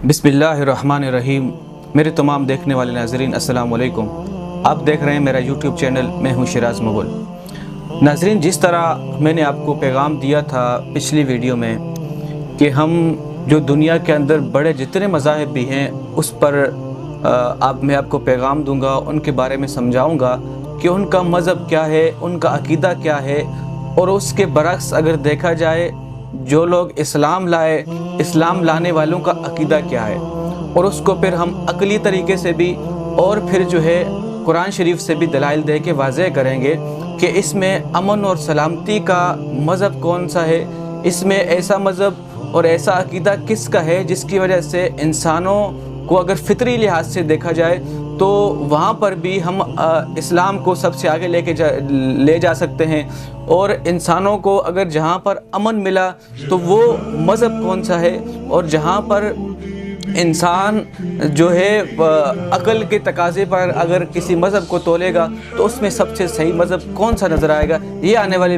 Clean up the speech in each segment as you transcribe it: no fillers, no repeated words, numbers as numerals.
बिस्मिल्लाहिर्रहमानिर्रहीम। मेरे तमाम देखने वाले नाज़रीन अस्सलाम वालेकुम। आप देख रहे हैं मेरा यूट्यूब चैनल, मैं हूं शिराज मुगल। नाज़रीन, जिस तरह मैंने आपको पैगाम दिया था पिछली वीडियो में कि हम जो दुनिया के अंदर बड़े जितने मज़ाहिब भी हैं उस पर मैं आपको पैगाम दूंगा, उनके बारे में समझाऊंगा कि उनका मज़हब क्या है, उनका अकीदा क्या है, और उसके बरक्स अगर देखा जाए जो लोग इस्लाम लाने वालों का अकीदा क्या है, और उसको फिर हम अक़ली तरीके से भी और फिर जो है कुरान शरीफ से भी दलाइल दे के वाज़ेह करेंगे कि इसमें अमन और सलामती का मज़हब कौन सा है, इसमें ऐसा मज़हब और ऐसा अकीदा किसका है जिसकी वजह से इंसानों को अगर फितरी लिहाज से देखा जाए तो वहाँ पर भी हम इस्लाम को सबसे आगे ले जा सकते हैं, और इंसानों को अगर जहाँ पर अमन मिला तो वो मज़हब कौन सा है, और जहाँ पर इंसान जो है अक़ल के तकाज़े पर अगर किसी मज़हब को तोलेगा तो उसमें सबसे सही मज़हब कौन सा नज़र आएगा, ये आने वाले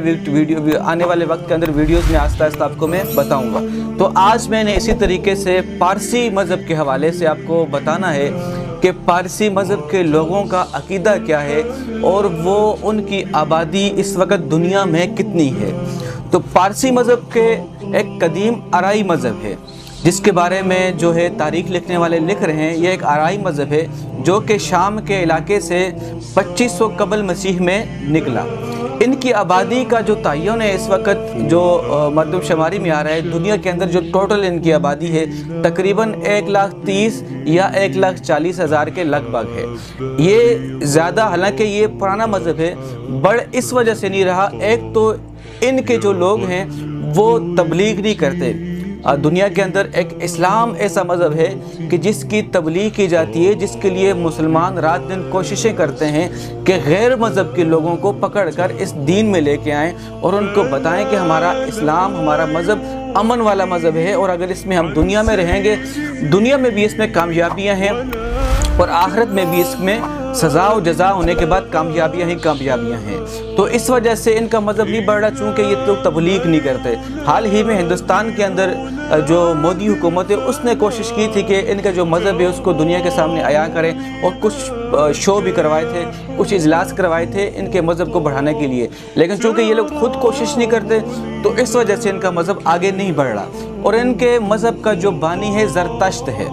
वक्त के अंदर वीडियोज़ में आस्ता आस्ता आपको मैं बताऊंगा। तो आज मैंने इसी तरीके से पारसी मज़हब के हवाले से आपको बताना है कि पारसी मज़हब के लोगों का अकीदा क्या है और वो उनकी आबादी इस वक्त दुनिया में कितनी है। तो पारसी मज़हब के एक कदीम आराई मज़हब है जिसके बारे में जो है तारीख़ लिखने वाले लिख रहे हैं। ये एक आराई मज़हब है जो कि शाम के इलाके से 2500 कबल मसीह में निकला। इनकी आबादी का जो तयन है इस वक्त जो मरदमशुमारी में आ रहा है, दुनिया के अंदर जो टोटल इनकी आबादी है तकरीबन 1,30,000 या 1,40,000 के लगभग है। ये ज़्यादा, हालांकि ये पुराना मज़हब है, बढ़ इस वजह से नहीं रहा। एक तो इनके जो लोग हैं वो तबलीग नहीं करते। दुनिया के अंदर एक इस्लाम ऐसा मज़हब है कि जिसकी तबलीग की जाती है, जिसके लिए मुसलमान रात दिन कोशिशें करते हैं कि गैर मज़हब के लोगों को पकड़कर इस दीन में लेके आएँ और उनको बताएं कि हमारा इस्लाम, हमारा मज़हब अमन वाला मज़हब है, और अगर इसमें हम दुनिया में रहेंगे, दुनिया में भी इसमें कामयाबियाँ हैं और आखिरत में भी इसमें सज़ा और जज़ा होने के बाद कामयाबियाँ ही कामयाबियाँ हैं। तो इस वजह से इनका मज़हब नहीं बढ़ रहा, चूँकि ये लोग तबलीग नहीं करते। हाल ही में हिंदुस्तान के अंदर जो मोदी हुकूमत है उसने कोशिश की थी कि इनका जो मज़हब है उसको दुनिया के सामने आया करें, और कुछ शो भी करवाए थे, कुछ इजलास करवाए थे इनके मज़हब को बढ़ाने के लिए, लेकिन चूँकि ये लोग खुद कोशिश नहीं करते तो इस वजह से इनका मज़हब आगे नहीं बढ़ रहा। और इनके मज़हब का जो बानी है ज़रतश्त है,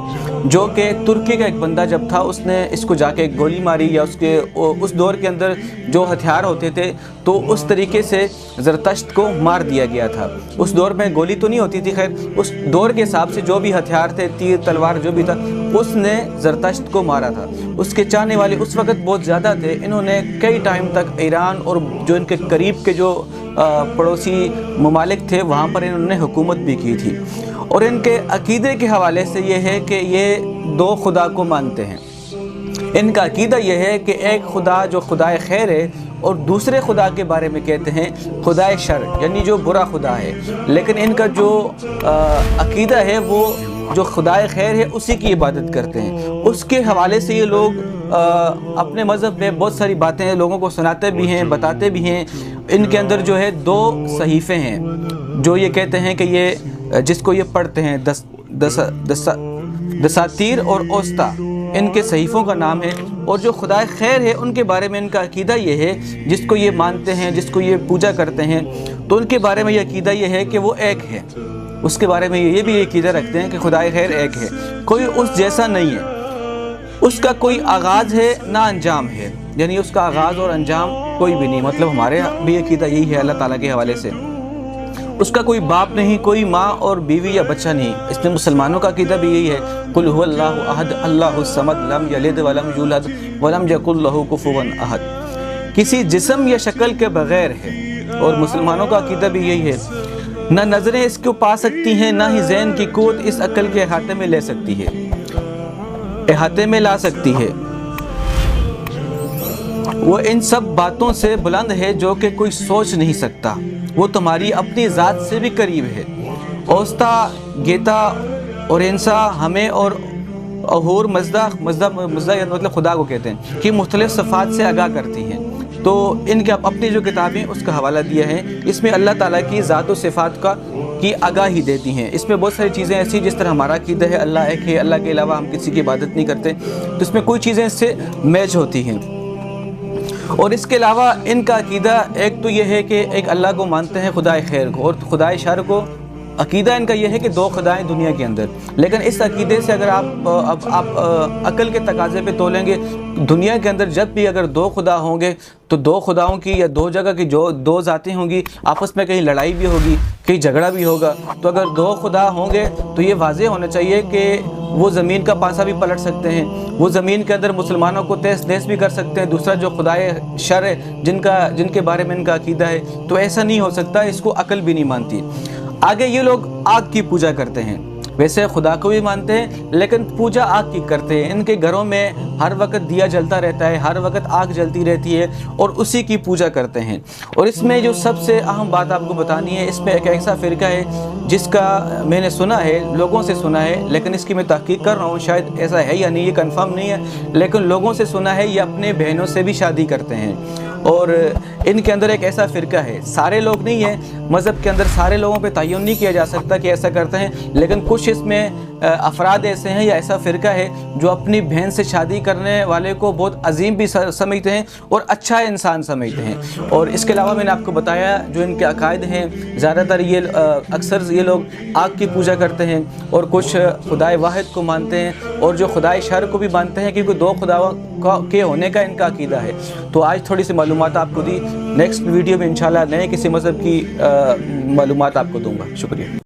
जो कि तुर्की का एक बंदा जब था उसने इसको जाके गोली मारी, या उस दौर के अंदर जो हथियार होते थे तो उस तरीके से ज़रतश्त को मार दिया गया था। उस दौर में गोली तो नहीं होती थी, खैर उस दौर के हिसाब से जो भी हथियार थे, तीर तलवार जो भी था, उसने ज़रतश्त को मारा था। उसके चाहने वाले उस वक़्त बहुत ज़्यादा थे। इन्होंने कई टाइम तक ईरान और जो इनके करीब के जो पड़ोसी ममालिक थे वहाँ पर इन्होंने हुकूमत भी की थी। और इनके अकीदे के हवाले से ये है कि ये दो खुदा को मानते हैं। इनका अकीदा यह है कि एक खुदा जो खुदाए खैर है, और दूसरे खुदा के बारे में कहते हैं खुदाए शर, यानी जो बुरा खुदा है। लेकिन इनका जो अकीदा है वो जो खुदाए खैर है उसी की इबादत करते हैं। उसके हवाले से ये लोग अपने मज़हब में बहुत सारी बातें लोगों को सुनाते भी हैं, बताते भी हैं। इनके अंदर जो है 2 सहीफ़े हैं जो ये कहते हैं कि ये जिसको ये पढ़ते हैं दसातीर और औस्ता, इनके सहीफ़ों का नाम है। और जो खुदाए खैर है उनके बारे में इनका अकीदा ये है, जिसको ये मानते हैं, जिसको ये पूजा करते हैं, तो उनके बारे में ये अकीदा ये है कि वो एक है। उसके बारे में ये भी अकीदा रखते हैं कि खुदाए खैर एक है, कोई उस जैसा नहीं है, उसका कोई आगाज़ है ना अंजाम है, यानी उसका आगाज़ और अंजाम कोई भी नहीं। मतलब हमारे भी अकीदा यही है अल्लाह ताला के हवाले से। उसका कोई बाप नहीं, कोई माँ और बीवी या बच्चा नहीं। इसमें मुसलमानों का अकीदा भी यही है, कुल हुवल्लाहु अहद अल्लाहुस समद लम यलिद वलम यूलद वलम यकुल लहू कुफुवन अहद, किसी जिस्म या शक्ल के बगैर है। और मुसलमानों का अकीदा भी यही है, ना नज़रें इसको पा सकती हैं, ना ही ज़हन की क़ुव्वत इस अक्ल के अहाते में ले सकती है, अहाते में ला सकती है। वो इन सब बातों से बुलंद है जो कि कोई सोच नहीं सकता। वो तुम्हारी अपनी ज़ात से भी करीब है। औस्ता, गेता और इंसा हमें और अहूर मज़दा मतलब खुदा को कहते हैं कि मुख्तलिफ़ सिफ़ात से आगाह करती हैं। तो इनके अपनी जो किताबें उसका हवाला दिया है, इसमें अल्लाह ताला की ज़ात और सिफ़ात की आगाही देती हैं। इसमें बहुत सारी चीज़ें ऐसी, जिस तरह हमारा अक़ीदा है अल्लाह एक है, अल्लाह के अलावा हम किसी की इबादत नहीं करते, तो इसमें कोई चीज़ें इससे मैच होती हैं। और इसके अलावा इनका अक़ीदा एक तो ये है कि एक अल्लाह को मानते हैं, खुदा खैर को, और खुदा शर को। अक़ीदा इनका यह है कि दो खुदाएं दुनिया के अंदर, लेकिन इस अक़ीदे से अगर आप अक़ल के तकाज़े पे तोलेंगे, दुनिया के अंदर जब भी अगर दो खुदा होंगे तो दो खुदाओं की या दो जगह की जो दो ज़ातें होंगी, आपस में कहीं लड़ाई भी होगी, कहीं झगड़ा भी होगा। तो अगर दो खुदा होंगे तो ये वाज़ेह होना चाहिए कि वो ज़मीन का पासा भी पलट सकते हैं, वो ज़मीन के अंदर मुसलमानों को तहस नहस भी कर सकते हैं। दूसरा जो खुदाए शर है, जिनके बारे में इनका अक़ीदा है, तो ऐसा नहीं हो सकता, इसको अक़ल भी नहीं मानती। आगे ये लोग आग की पूजा करते हैं, वैसे खुदा को भी मानते हैं लेकिन पूजा आग की करते हैं। इनके घरों में हर वक्त दिया जलता रहता है, हर वक्त आग जलती रहती है और उसी की पूजा करते हैं। और इसमें जो सबसे अहम बात आपको बतानी है, इसमें एक ऐसा फ़िरका है जिसका मैंने सुना है, लोगों से सुना है, लेकिन इसकी मैं तहकीक कर रहा हूँ, शायद ऐसा है या नहीं, ये कंफर्म नहीं है, लेकिन लोगों से सुना है ये अपने बहनों से भी शादी करते हैं। और इनके अंदर एक ऐसा फ़िरका है, सारे लोग नहीं है, मज़हब के अंदर सारे लोगों पे तयन नहीं किया जा सकता कि ऐसा करते हैं, लेकिन कुछ इसमें अफराद ऐसे हैं या ऐसा फ़िरका है जो अपनी बहन से शादी करने वाले को बहुत अजीम भी समझते हैं और अच्छा इंसान समझते हैं। और इसके अलावा मैंने आपको बताया जो इनके अकायद हैं, ज़्यादातर ये अक्सर ये लोग आग की पूजा करते हैं और कुछ खुदाए वाहिद को मानते हैं और जो खुदाए शर को भी मानते हैं, क्योंकि दो खुदाओं के होने का इनका अक़ीदा है। तो आज थोड़ी सी मालूमात आपको दी, नेक्स्ट वीडियो में इंशाल्लाह नए किसी मज़हब की मालूमात आपको दूंगा। शुक्रिया।